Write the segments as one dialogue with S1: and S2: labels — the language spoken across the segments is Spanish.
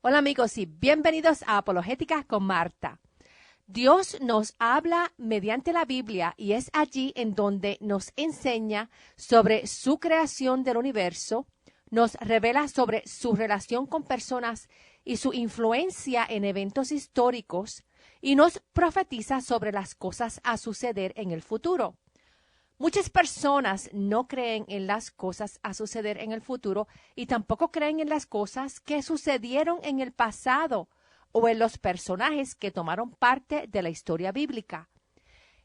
S1: Hola amigos y bienvenidos a Apologética con Marta. Dios nos habla mediante la Biblia y es allí en donde nos enseña sobre su creación del universo, nos revela sobre su relación con personas y su influencia en eventos históricos y nos profetiza sobre las cosas a suceder en el futuro. Muchas personas no creen en las cosas a suceder en el futuro y tampoco creen en las cosas que sucedieron en el pasado o en los personajes que tomaron parte de la historia bíblica.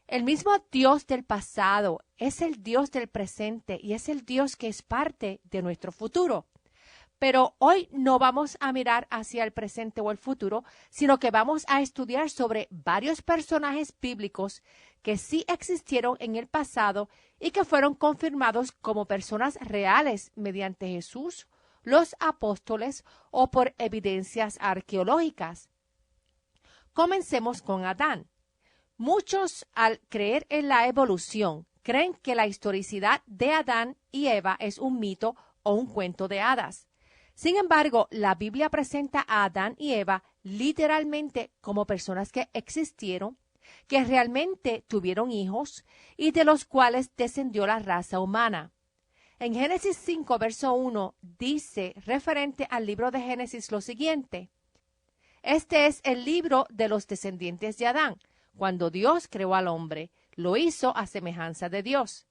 S1: El mismo Dios del pasado es el Dios del presente y es el Dios que es parte de nuestro futuro. Pero hoy no vamos a mirar hacia el presente o el futuro, sino que vamos a estudiar sobre varios personajes bíblicos que sí existieron en el pasado y que fueron confirmados como personas reales mediante Jesús, los apóstoles o por evidencias arqueológicas. Comencemos con Adán. Muchos, al creer en la evolución, creen que la historicidad de Adán y Eva es un mito o un cuento de hadas. Sin embargo, la Biblia presenta a Adán y Eva literalmente como personas que existieron, que realmente tuvieron hijos y de los cuales descendió la raza humana. En Génesis 5, verso 1, dice, referente al libro de Génesis, lo siguiente: Este es el libro de los descendientes de Adán. Cuando Dios creó al hombre, lo hizo a semejanza de Dios.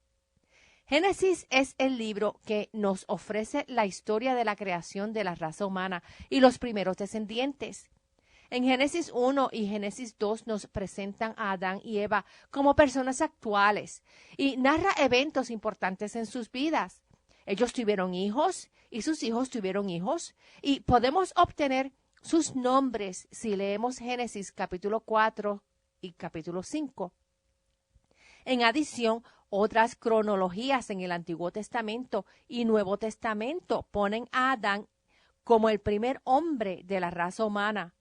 S1: Génesis es el libro que nos ofrece la historia de la creación de la raza humana y los primeros descendientes. En Génesis 1 y Génesis 2 nos presentan a Adán y Eva como personas actuales y narra eventos importantes en sus vidas. Ellos tuvieron hijos y sus hijos tuvieron hijos y podemos obtener sus nombres si leemos Génesis capítulo 4 y capítulo 5. En adición, otras cronologías en el Antiguo Testamento y Nuevo Testamento ponen a Adán como el primer hombre de la raza humana.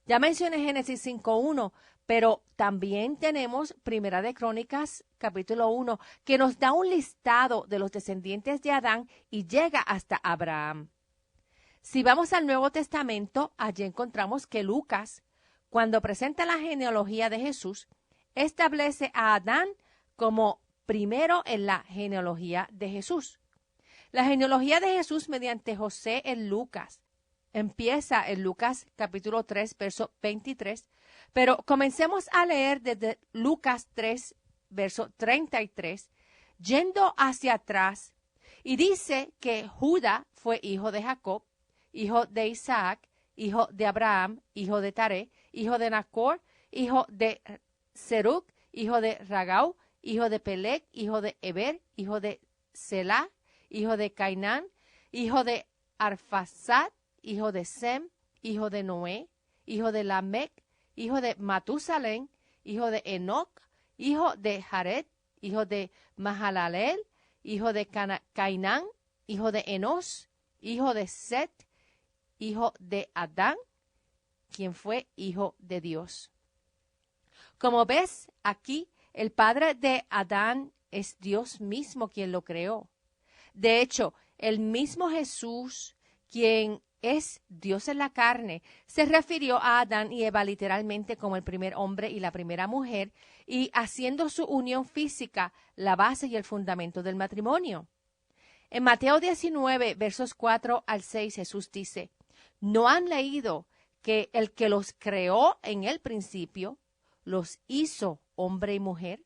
S1: Ya mencioné Génesis 5.1, pero también tenemos Primera de Crónicas, capítulo 1, que nos da un listado de los descendientes de Adán y llega hasta Abraham. Si vamos al Nuevo Testamento, allí encontramos que Lucas, cuando presenta la genealogía de Jesús, establece a Adán como primero en la genealogía de Jesús. La genealogía de Jesús mediante José en Lucas empieza en Lucas capítulo 3, verso 23, pero comencemos a leer desde Lucas 3, verso 33, yendo hacia atrás, y dice que Judá fue hijo de Jacob, hijo de Isaac, hijo de Abraham, hijo de Taré, hijo de Nacor, hijo de Serug, hijo de Ragau, hijo de Peleg, hijo de Eber, hijo de Selah, hijo de Cainán, hijo de Arfaxad, hijo de Sem, hijo de Noé, hijo de Lamec, hijo de Matusalén, hijo de Enoc, hijo de Jared, hijo de Mahalalel, hijo de Cainán, hijo de Enos, hijo de Set, hijo de Adán, quien fue hijo de Dios. Como ves, aquí el padre de Adán es Dios mismo quien lo creó. De hecho, el mismo Jesús, quien es Dios en la carne, se refirió a Adán y Eva literalmente como el primer hombre y la primera mujer, y haciendo su unión física la base y el fundamento del matrimonio. En Mateo 19, versos 4 al 6, Jesús dice: ¿No han leído que el que los creó en el principio los hizo hombre y mujer?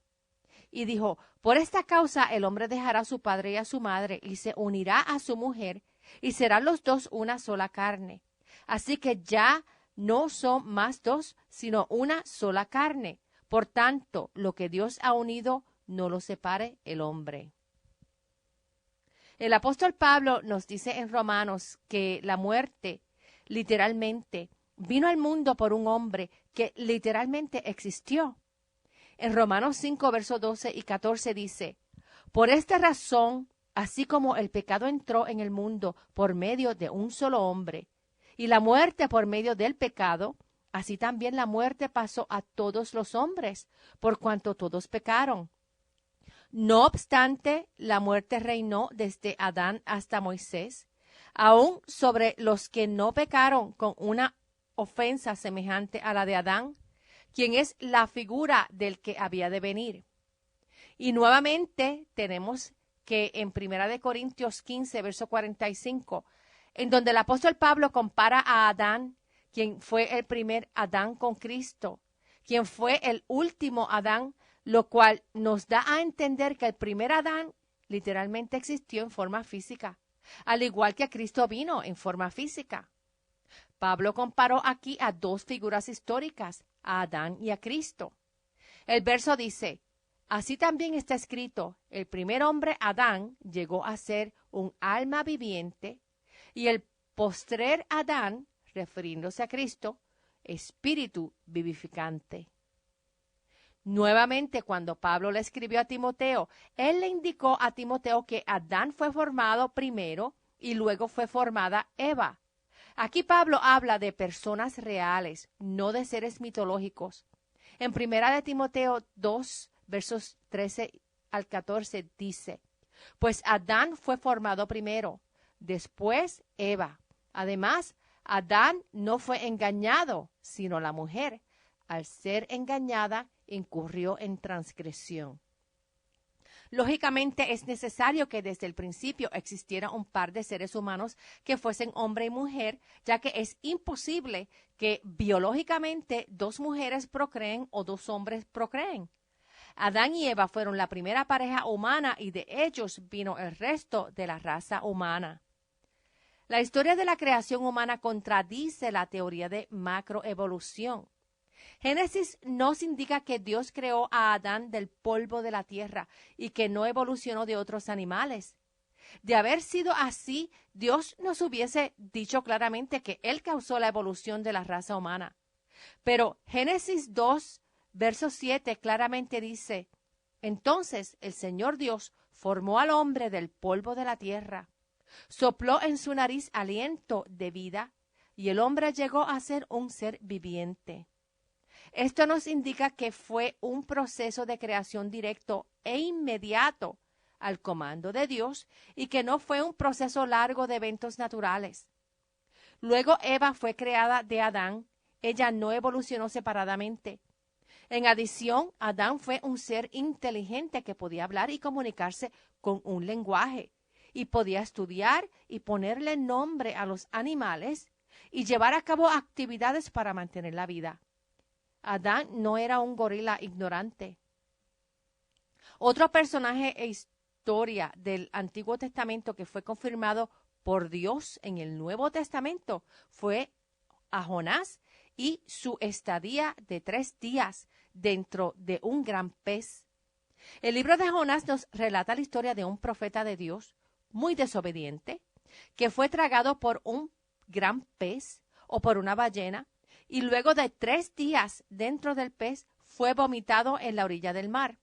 S1: Y dijo: por esta causa el hombre dejará a su padre y a su madre y se unirá a su mujer, y serán los dos una sola carne. Así que ya no son más dos, sino una sola carne. Por tanto, lo que Dios ha unido, no lo separe el hombre. El apóstol Pablo nos dice en Romanos que la muerte, literalmente, vino al mundo por un hombre que literalmente existió. En Romanos 5, versos 12 y 14 dice: por esta razón, así como el pecado entró en el mundo por medio de un solo hombre, y la muerte por medio del pecado, así también la muerte pasó a todos los hombres, por cuanto todos pecaron. No obstante, la muerte reinó desde Adán hasta Moisés, aún sobre los que no pecaron con una ofensa semejante a la de Adán, quien es la figura del que había de venir. Y nuevamente tenemos que en 1 Corintios 15, verso 45, en donde el apóstol Pablo compara a Adán, quien fue el primer Adán con Cristo, quien fue el último Adán, lo cual nos da a entender que el primer Adán literalmente existió en forma física, al igual que Cristo vino en forma física. Pablo comparó aquí a dos figuras históricas, a Adán y a Cristo. El verso dice, así también está escrito, el primer hombre, Adán, llegó a ser un alma viviente, y el postrer Adán, refiriéndose a Cristo, espíritu vivificante. Nuevamente, cuando Pablo le escribió a Timoteo, él le indicó a Timoteo que Adán fue formado primero y luego fue formada Eva. Aquí Pablo habla de personas reales, no de seres mitológicos. En 1 Timoteo 2, versos 13 al 14 dice, pues Adán fue formado primero, después Eva. Además, Adán no fue engañado, sino la mujer. Al ser engañada, incurrió en transgresión. Lógicamente es necesario que desde el principio existiera un par de seres humanos que fuesen hombre y mujer, ya que es imposible que biológicamente dos mujeres procreen o dos hombres procreen. Adán y Eva fueron la primera pareja humana y de ellos vino el resto de la raza humana. La historia de la creación humana contradice la teoría de macroevolución. Génesis nos indica que Dios creó a Adán del polvo de la tierra y que no evolucionó de otros animales. De haber sido así, Dios nos hubiese dicho claramente que Él causó la evolución de la raza humana. Pero Génesis 2, verso 7 claramente dice, entonces el Señor Dios formó al hombre del polvo de la tierra, sopló en su nariz aliento de vida y el hombre llegó a ser un ser viviente. Esto nos indica que fue un proceso de creación directo e inmediato al comando de Dios y que no fue un proceso largo de eventos naturales. Luego Eva fue creada de Adán. Ella no evolucionó separadamente. En adición, Adán fue un ser inteligente que podía hablar y comunicarse con un lenguaje y podía estudiar y ponerle nombre a los animales y llevar a cabo actividades para mantener la vida. Adán no era un gorila ignorante. Otro personaje e historia del Antiguo Testamento que fue confirmado por Dios en el Nuevo Testamento fue a Jonás y su estadía de 3 días dentro de un gran pez. El libro de Jonás nos relata la historia de un profeta de Dios muy desobediente que fue tragado por un gran pez o por una ballena y luego de 3 días dentro del pez fue vomitado en la orilla del mar.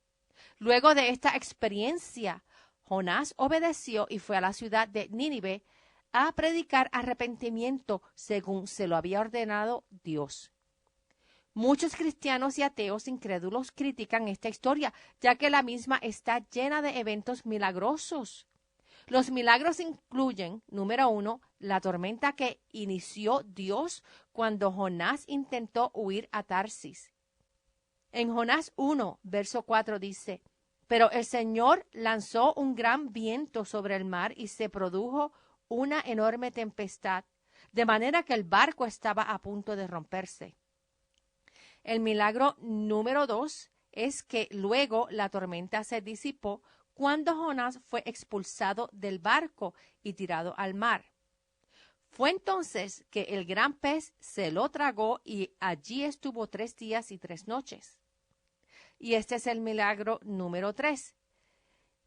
S1: Luego de esta experiencia, Jonás obedeció y fue a la ciudad de Nínive a predicar arrepentimiento según se lo había ordenado Dios. Muchos cristianos y ateos incrédulos critican esta historia, ya que la misma está llena de eventos milagrosos. Los milagros incluyen, número 1, la tormenta que inició Dios cuando Jonás intentó huir a Tarsis. En Jonás 1, verso 4 dice, pero el Señor lanzó un gran viento sobre el mar y se produjo una enorme tempestad, de manera que el barco estaba a punto de romperse. El milagro número 2 es que luego la tormenta se disipó cuando Jonás fue expulsado del barco y tirado al mar. Fue entonces que el gran pez se lo tragó y allí estuvo 3 días y 3 noches. Y este es el milagro número 3.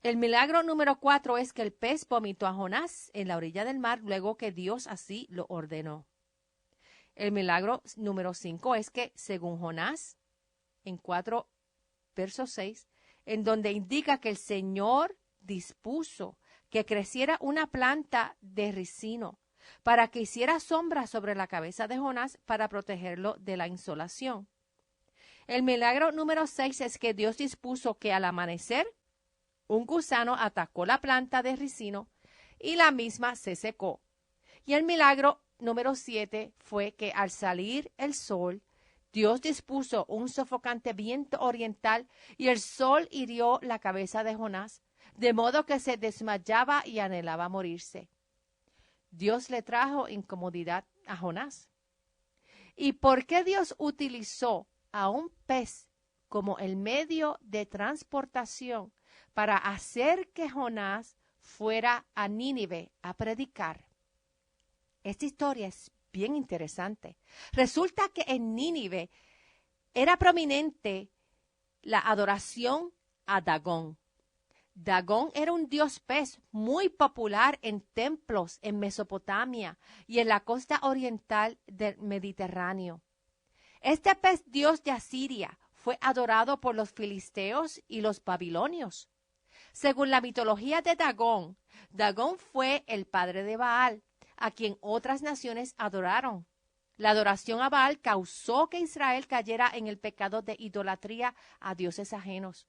S1: El milagro número 4 es que el pez vomitó a Jonás en la orilla del mar luego que Dios así lo ordenó. El milagro número 5 es que, según Jonás, en 4 verso 6, en donde indica que el Señor dispuso que creciera una planta de ricino para que hiciera sombra sobre la cabeza de Jonás para protegerlo de la insolación. El milagro número 6 es que Dios dispuso que al amanecer un gusano atacó la planta de ricino y la misma se secó. Y el milagro número 7 fue que al salir el sol, Dios dispuso un sofocante viento oriental y el sol hirió la cabeza de Jonás, de modo que se desmayaba y anhelaba morirse. Dios le trajo incomodidad a Jonás. ¿Y por qué Dios utilizó a un pez como el medio de transportación para hacer que Jonás fuera a Nínive a predicar? Esta historia es bien interesante. Resulta que en Nínive era prominente la adoración a Dagón. Dagón era un dios pez muy popular en templos en Mesopotamia y en la costa oriental del Mediterráneo. Este pez dios de Asiria fue adorado por los filisteos y los babilonios. Según la mitología de Dagón, Dagón fue el padre de Baal, a quien otras naciones adoraron. La adoración a Baal causó que Israel cayera en el pecado de idolatría a dioses ajenos.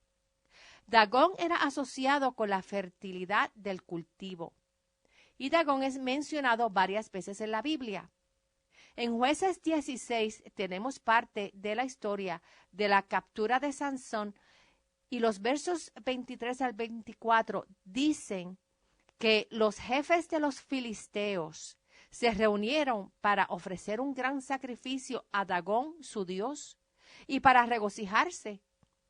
S1: Dagón era asociado con la fertilidad del cultivo. Y Dagón es mencionado varias veces en la Biblia. En Jueces 16 tenemos parte de la historia de la captura de Sansón y los versos 23 al 24 dicen que los jefes de los filisteos se reunieron para ofrecer un gran sacrificio a Dagón, su dios, y para regocijarse.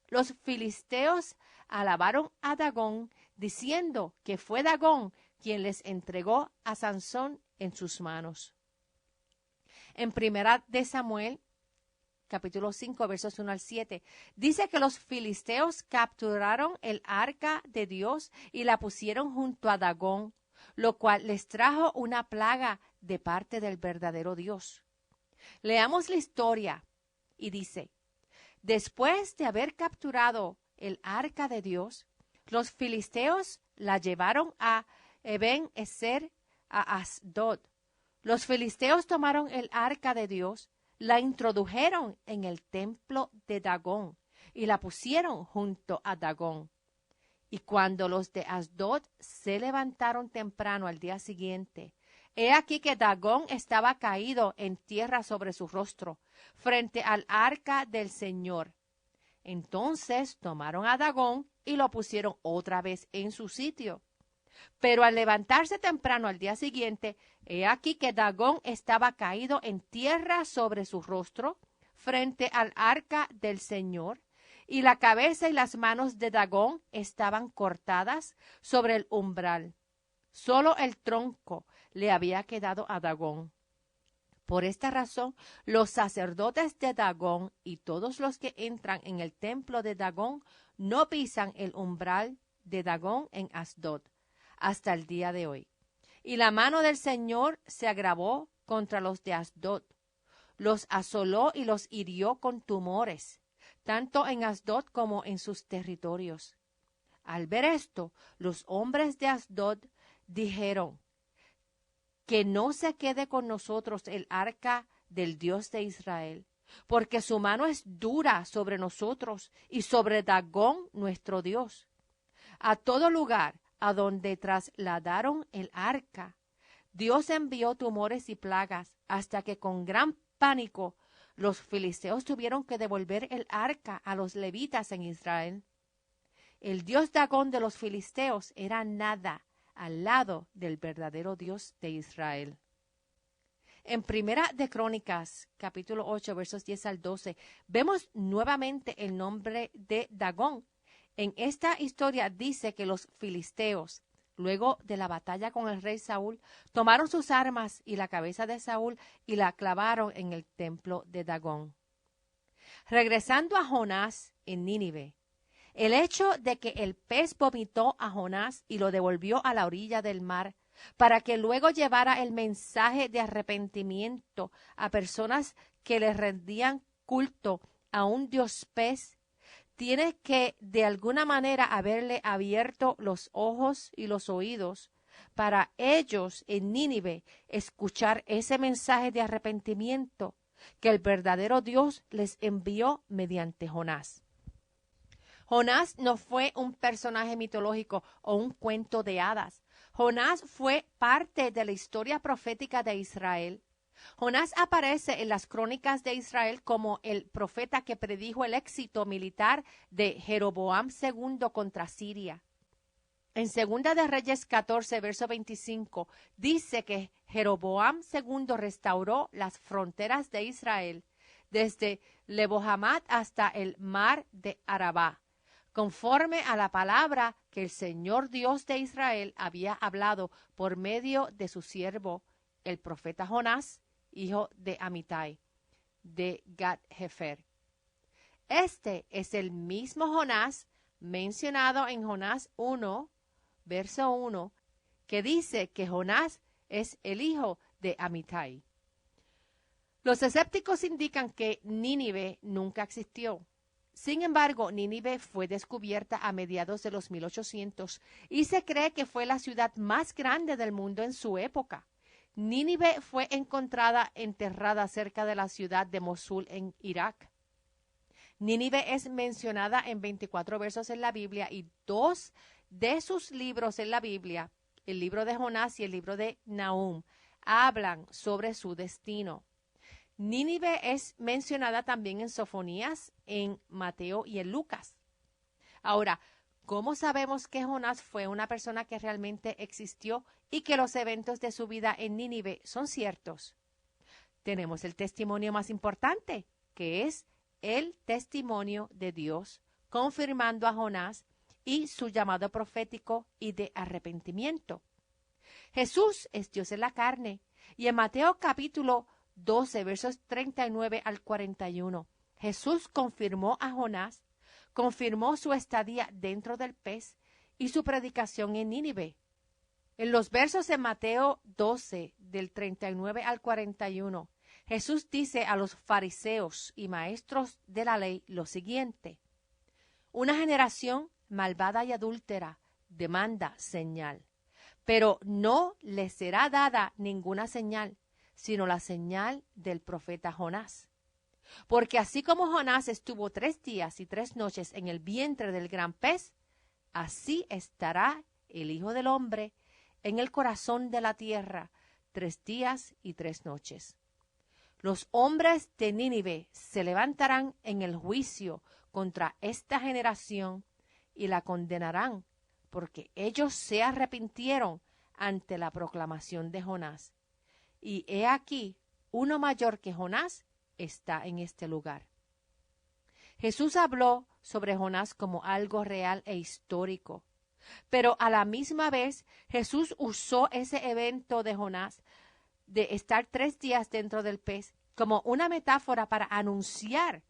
S1: Los filisteos alabaron a Dagón, diciendo que fue Dagón quien les entregó a Sansón en sus manos. En Primera de Samuel, capítulo 5, versos 1 al 7, dice que los filisteos capturaron el arca de Dios y la pusieron junto a Dagón, lo cual les trajo una plaga de parte del verdadero Dios. Leamos la historia y dice: después de haber capturado el arca de Dios, los filisteos la llevaron a Eben-ezer, a Asdod. Los filisteos tomaron el arca de Dios, la introdujeron en el templo de Dagón y la pusieron junto a Dagón. Y cuando los de Asdod se levantaron temprano al día siguiente, he aquí que Dagón estaba caído en tierra sobre su rostro, frente al arca del Señor. Entonces tomaron a Dagón y lo pusieron otra vez en su sitio. Pero al levantarse temprano al día siguiente, he aquí que Dagón estaba caído en tierra sobre su rostro, frente al arca del Señor, y la cabeza y las manos de Dagón estaban cortadas sobre el umbral. Solo el tronco le había quedado a Dagón. Por esta razón, los sacerdotes de Dagón y todos los que entran en el templo de Dagón no pisan el umbral de Dagón en Asdod hasta el día de hoy. Y la mano del Señor se agravó contra los de Asdod. Los asoló y los hirió con tumores, tanto en Asdod como en sus territorios. Al ver esto, los hombres de Asdod dijeron: que no se quede con nosotros el arca del Dios de Israel, porque su mano es dura sobre nosotros y sobre Dagón nuestro Dios. A todo lugar a donde trasladaron el arca, Dios envió tumores y plagas, hasta que con gran pánico los filisteos tuvieron que devolver el arca a los levitas en Israel. El dios Dagón de los filisteos era nada al lado del verdadero Dios de Israel. En Primera de Crónicas, capítulo 8, versos 10 al 12, vemos nuevamente el nombre de Dagón. En esta historia dice que los filisteos, luego de la batalla con el rey Saúl, tomaron sus armas y la cabeza de Saúl y la clavaron en el templo de Dagón. Regresando a Jonás en Nínive, el hecho de que el pez vomitó a Jonás y lo devolvió a la orilla del mar para que luego llevara el mensaje de arrepentimiento a personas que le rendían culto a un dios pez, tiene que de alguna manera haberle abierto los ojos y los oídos para ellos en Nínive escuchar ese mensaje de arrepentimiento que el verdadero Dios les envió mediante Jonás. Jonás no fue un personaje mitológico o un cuento de hadas. Jonás fue parte de la historia profética de Israel. Jonás aparece en las crónicas de Israel como el profeta que predijo el éxito militar de Jeroboam II contra Siria. En Segunda de Reyes 14, verso 25, dice que Jeroboam II restauró las fronteras de Israel desde Lebo-Hamat hasta el mar de Arabá, conforme a la palabra que el Señor Dios de Israel había hablado por medio de su siervo, el profeta Jonás, hijo de Amitai, de Gat-Hefer. Este es el mismo Jonás mencionado en Jonás 1, verso 1, que dice que Jonás es el hijo de Amitai. Los escépticos indican que Nínive nunca existió. Sin embargo, Nínive fue descubierta a mediados de los 1800 y se cree que fue la ciudad más grande del mundo en su época. Nínive fue encontrada enterrada cerca de la ciudad de Mosul en Irak. Nínive es mencionada en 24 versos en la Biblia y 2 de sus libros en la Biblia, el libro de Jonás y el libro de Nahum, hablan sobre su destino. Nínive es mencionada también en Sofonías, en Mateo y en Lucas. Ahora, ¿cómo sabemos que Jonás fue una persona que realmente existió y que los eventos de su vida en Nínive son ciertos? Tenemos el testimonio más importante, que es el testimonio de Dios, confirmando a Jonás y su llamado profético y de arrepentimiento. Jesús es Dios en la carne, y en Mateo capítulo 12, versos 39 al 41, Jesús confirmó a Jonás, confirmó su estadía dentro del pez y su predicación en Nínive. En los versos de Mateo 12, del 39 al 41, Jesús dice a los fariseos y maestros de la ley lo siguiente: una generación malvada y adúltera demanda señal, pero no le será dada ninguna señal, sino la señal del profeta Jonás. Porque así como Jonás estuvo 3 días y 3 noches en el vientre del gran pez, así estará el Hijo del Hombre en el corazón de la tierra 3 días y 3 noches. Los hombres de Nínive se levantarán en el juicio contra esta generación y la condenarán, porque ellos se arrepintieron ante la proclamación de Jonás. Y he aquí, uno mayor que Jonás está en este lugar. Jesús habló sobre Jonás como algo real e histórico, pero a la misma vez Jesús usó ese evento de Jonás de estar 3 días dentro del pez como una metáfora para anunciar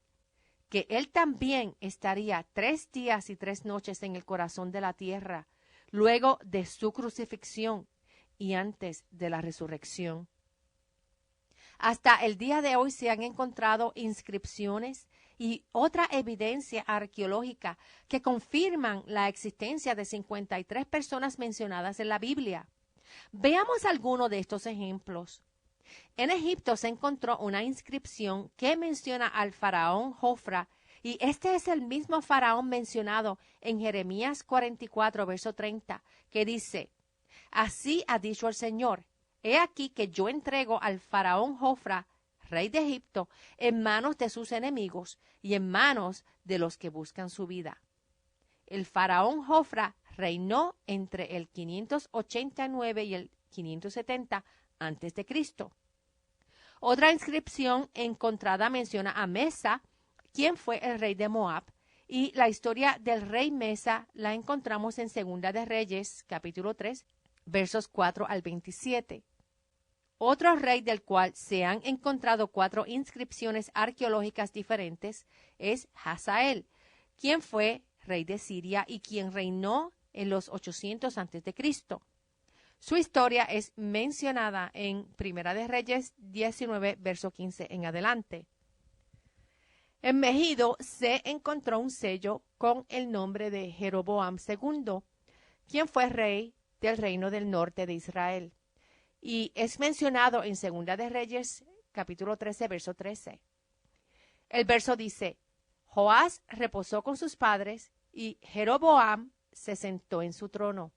S1: que él también estaría 3 días y 3 noches en el corazón de la tierra luego de su crucifixión y antes de la resurrección. Hasta el día de hoy se han encontrado inscripciones y otra evidencia arqueológica que confirman la existencia de 53 personas mencionadas en la Biblia. Veamos algunos de estos ejemplos. En Egipto se encontró una inscripción que menciona al faraón Jofra, y este es el mismo faraón mencionado en Jeremías 44, verso 30, que dice: así ha dicho el Señor, he aquí que yo entrego al faraón Jofra, rey de Egipto, en manos de sus enemigos y en manos de los que buscan su vida. El faraón Jofra reinó entre el 589 y el 570 antes de Cristo. Otra inscripción encontrada menciona a Mesa, quien fue el rey de Moab, y la historia del rey Mesa la encontramos en Segunda de Reyes, capítulo 3, versos 4 al 27. Otro rey del cual se han encontrado 4 inscripciones arqueológicas diferentes es Hazael, quien fue rey de Siria y quien reinó en los 800 a.C. Su historia es mencionada en Primera de Reyes 19, verso 15 en adelante. En Megido se encontró un sello con el nombre de Jeroboam II, quien fue rey del reino del norte de Israel, y es mencionado en Segunda de Reyes, capítulo 13, verso 13. El verso dice: Joás reposó con sus padres y Jeroboam se sentó en su trono.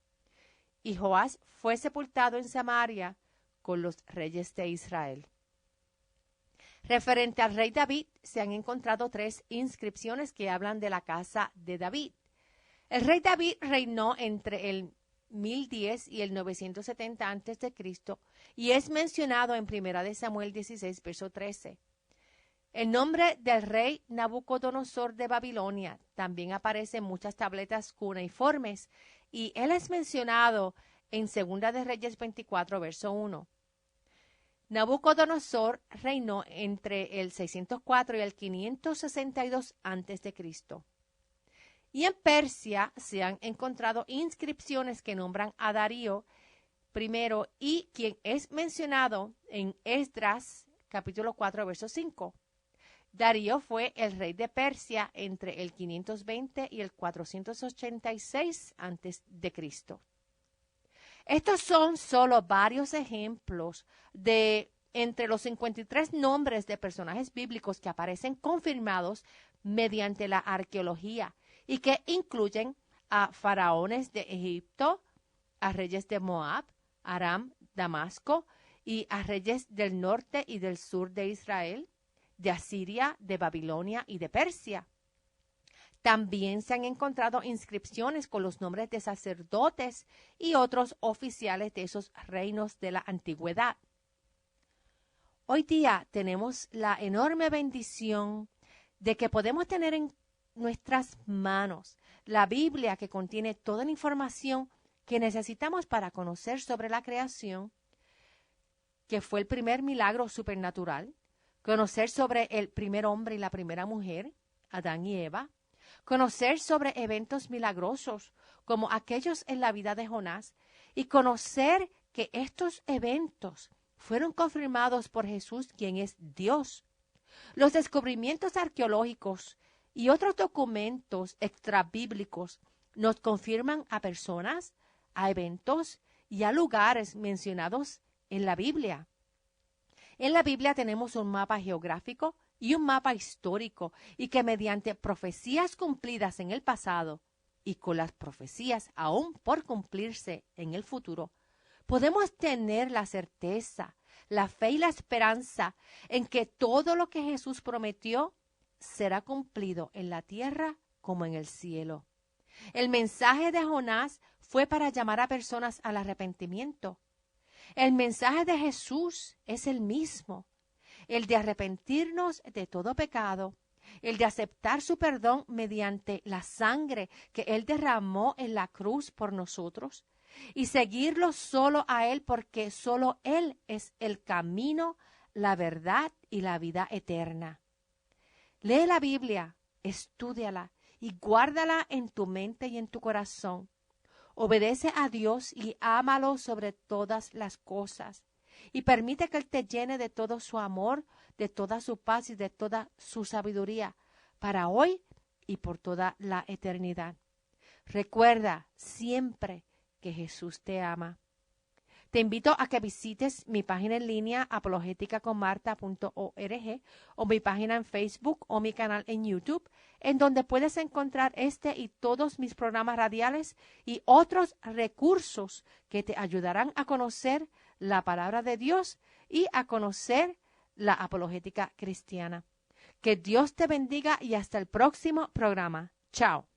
S1: y Joás fue sepultado en Samaria con los reyes de Israel. Referente al rey David, se han encontrado 3 inscripciones que hablan de la casa de David. El rey David reinó entre el 1010 y el 970 a.C. y es mencionado en 1 Samuel 16, verso 13. El nombre del rey Nabucodonosor de Babilonia también aparece en muchas tabletas cuneiformes y él es mencionado en 2 de Reyes 24, verso 1. Nabucodonosor reinó entre el 604 y el 562 a.C. Y en Persia se han encontrado inscripciones que nombran a Darío I y quien es mencionado en Esdras capítulo 4, verso 5. Darío fue el rey de Persia entre el 520 y el 486 a.C. Estos son solo varios ejemplos de entre los 53 nombres de personajes bíblicos que aparecen confirmados mediante la arqueología y que incluyen a faraones de Egipto, a reyes de Moab, Aram, Damasco y a reyes del norte y del sur de Israel, de Asiria, de Babilonia y de Persia. También se han encontrado inscripciones con los nombres de sacerdotes y otros oficiales de esos reinos de la antigüedad. Hoy día tenemos la enorme bendición de que podemos tener en nuestras manos la Biblia, que contiene toda la información que necesitamos para conocer sobre la creación, que fue el primer milagro supernatural, conocer sobre el primer hombre y la primera mujer, Adán y Eva, conocer sobre eventos milagrosos como aquellos en la vida de Jonás y conocer que estos eventos fueron confirmados por Jesús, quien es Dios. Los descubrimientos arqueológicos y otros documentos extrabíblicos nos confirman a personas, a eventos y a lugares mencionados en la Biblia. En la Biblia tenemos un mapa geográfico y un mapa histórico, y que mediante profecías cumplidas en el pasado y con las profecías aún por cumplirse en el futuro, podemos tener la certeza, la fe y la esperanza en que todo lo que Jesús prometió será cumplido en la tierra como en el cielo. El mensaje de Jonás fue para llamar a personas al arrepentimiento. El mensaje de Jesús es el mismo, el de arrepentirnos de todo pecado, el de aceptar su perdón mediante la sangre que Él derramó en la cruz por nosotros y seguirlo solo a Él, porque solo Él es el camino, la verdad y la vida eterna. Lee la Biblia, estúdiala y guárdala en tu mente y en tu corazón. Obedece a Dios y ámalo sobre todas las cosas. Y permite que Él te llene de todo su amor, de toda su paz y de toda su sabiduría, para hoy y por toda la eternidad. Recuerda siempre que Jesús te ama. Te invito a que visites mi página en línea apologeticaconmarta.org o mi página en Facebook o mi canal en YouTube, en donde puedes encontrar este y todos mis programas radiales y otros recursos que te ayudarán a conocer la palabra de Dios y a conocer la apologética cristiana. Que Dios te bendiga y hasta el próximo programa. Chao.